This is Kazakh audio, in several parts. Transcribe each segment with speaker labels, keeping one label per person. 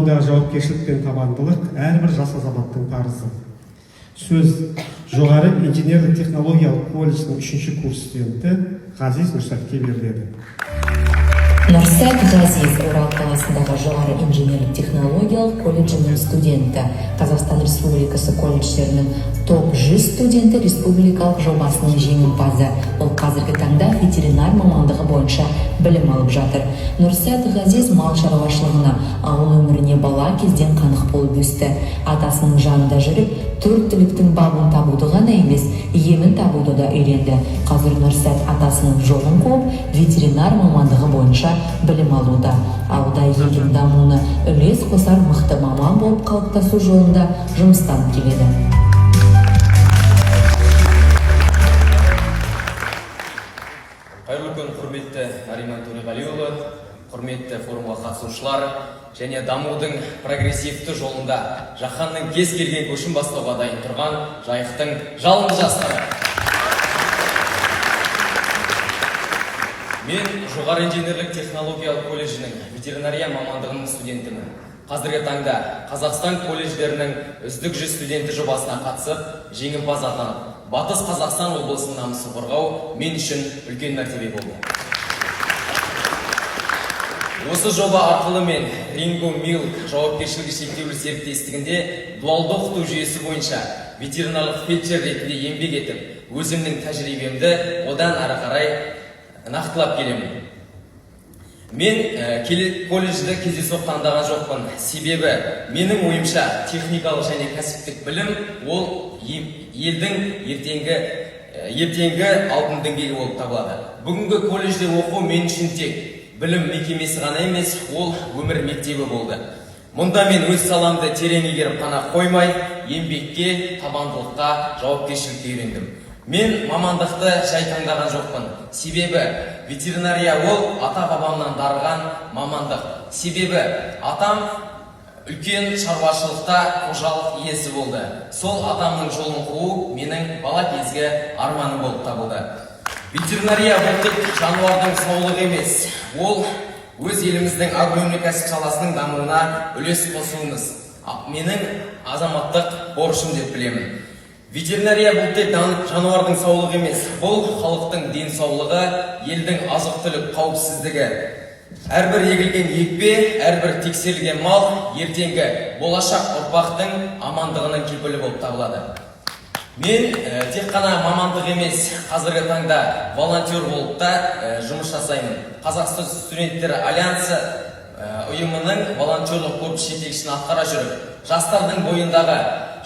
Speaker 1: Жауапкершілік пен табандылық әрбір жас азаматтың парызы. Сөз жоғары инженерлік технологиялық колледждің 3-ші курс студенті Ғазиз Нұрсәтке беріледі.
Speaker 2: Нұрсәт Ғазиз Орал қаласындағы жоғары инженерлік технологиялық колледжінің студенті, Қазақстан Республикасы колледждерінің топ 100 студенті республикалық жобасының жеңімпазы. Ол қазіргі таңда ветеринар мамандығы бойынша білім алып жатыр. Нұрсәт Ғазиз мал шаруашылығына, ауыл өміріне бала кезден қанық болып өсті. Атасының жанында жүріп, төрт түліктің бабын табуды ғана емес, емін табуды да үйренді. Қазір Нұрсәт атасының жолын қуып, ветеринар мамандығы бойынша білім алуда. Ауылда елдің дамуына үлес қосар мықты маман болып қалыптасу жолында жұмыстан келеді.
Speaker 3: Қайырлы күн, құрметті Нариман Төреғалиұлы, құрметті форумға қатысушылар және дамудың прогрессивті жолында жаһанның кез келген көшін бастауға дайын тұрған жайықтың жалынды жастары. Мен жоғары инженерлік технологиялық колледжінің ветеринария мамандығының студентімін. Қазіргі таңда Қазақстан колледждерінің үздік 100 студенті жобасына қатысып, жеңімпаз атанып, Батыс Қазақстан облысының намысын қорғау мен үшін үлкен мәртебе болды. Осы жоба арқылы мен Ringo Milk жауапкершілігі шектеулі серіктестігінде дуалды оқыту жүйесі бойынша ветеринарлық фельдшер ретінде еңбек етіп, өзімнің тәжірибемді одан ары қарай нақтылап келемін. Мен колледжді кездейсоқ таңдаған жоқпын. Себебі менің ойымша техникалық және кәсіптік білім ол елдің ертеңгі алтын деңгейі болып табылады. Бүгінгі колледжде оқу мен үшін тек білім мекемесі ғана емес, ол өмір мектебі болды. Мұнда мен өз саламды терең игеріп қана қоймай, еңбекке, табандылыққа, жауапкершілікке үйрендім. Мен мамандықты жай таңдаған жоқпын. Себебі ветеринария ол ата-бабамнан дарыған мамандық. Себебі атам үлкен шаруашылықта қожалық иесі болды. Сол атамның жолын қуу менің бала кезгі арманым болып табылды. Ветеринария бұл тек жануардың саулығы емес, ол өз еліміздің агроөнеркәсіп саласының дамуына үлес қосуымыз. Менің азаматтық борышым деп білемін. Ветеринария бұл тек жануардың саулығы емес, бұл халықтың денсаулығы, елдің азық-түлік қауіпсіздігі. Әрбір егілген екпе, әрбір тексерілген мал ертеңгі болашақ ұрпақтың амандығының кепілі болып табылады. Мен тек қана мамандық емес, қазіргі таңда волонтер болып та жұмыс жасаймын. Қазақстан студенттері альянсы ұйымының волонтерлық корпус жетекшісін атқара жүріп, жастардың бойындағы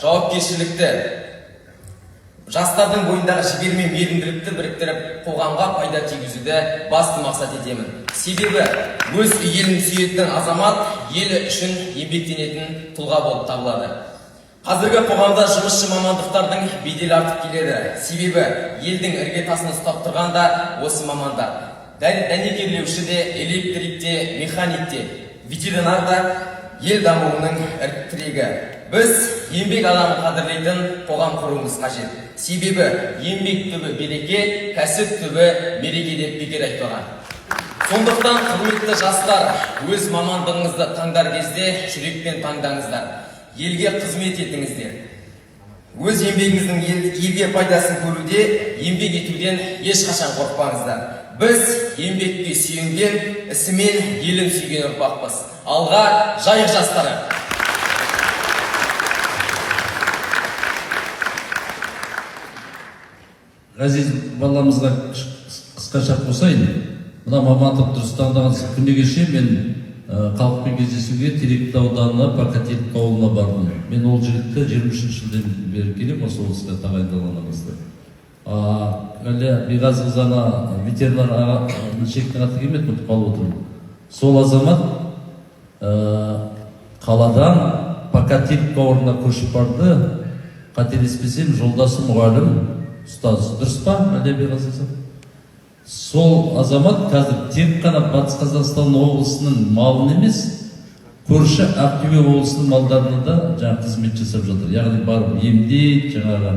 Speaker 3: жауапкершілікті, жастардың бойындағы жігер мен мейірімділікті біріктіріп, қоғамға пайда тигізуді басты мақсат етемін. Себебі өз елін сүйетін азамат елі үшін еңбектенетін тұлға болып табылады. Қазіргі қоғамда жұмысшы мамандықтардың беделі артып келеді. Себебі елдің іргетасын ұстап тұрған да осы мамандар. Дәнекерлеуші де, электрик те, механик те, ветеринар да ел дамуының тірегі. Біз еңбек адамын қадірлейтін қоғам құруымыз қажет. Себебі еңбек түбі береке, кәсіп түбі мереке деп бекер айтылған. Сондықтан құрметті жастар, өз мамандығыңызды таңдар кезде жүрекпен таңдаңыздар. Елге қызмет етіңіздер. Өз еңбегіңіздің елге пайдасын көруде, еңбек етуден ешқашан қорықпаңыздар. Біз еңбекке сүйенген, ісімен елін сүйген ұрпақпыз. Алға жайық жастары!
Speaker 4: Ғазиз баламызға қысқаша қосайын. Мына мамандық дұрыс таңдаған күнде кеше мен халықпен кездесуге Теректі ауданына, Покатиловка ауылына бардым. Мен ол жігітті 23 жылдан бері келем, осы облысқа тағайындалғанымызды. Әлі Биғазы ана ветеринар ағаның шектің аты келмеді, ұмытып қалып отырмын. Сол азамат қаладан Покатиловка ауылына көшіп барды. Қателеспесем, жолдасы мұғалім, ұстаз. Дұрыс па, әлі Биғазы? Сол азамат қазір тек қана Батыс Қазақстан облысының малын емес, көрші Ақтөбе облысының малдарына да жаңа қызмет жасап жатыр. Яғни барып емдейді, жаңағы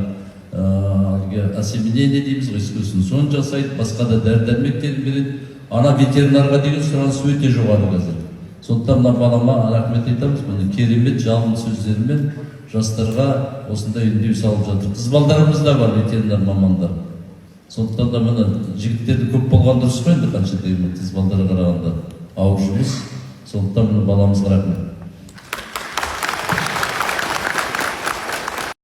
Speaker 4: осеменение дейміз, өскөсін соны жасайды, басқа да дәрі-дәрмектерін береді. Ана ветеринарға деген сұраныс өте жоғары қазір. Сондықтан мына балама рахмет айтамыз. Міне керемет жалын сөздерімен жастарға осындай үндеу салып жатыр. Қыз балдарымыз да бар, ветеринар мамандар. Сондықтан да міне жігіттерді көп болған дұрыс қой енді, қанша дегенмен қыз балдарға қарағанда ауыр жұмыс. Сондықтан міне баламызға рахмет.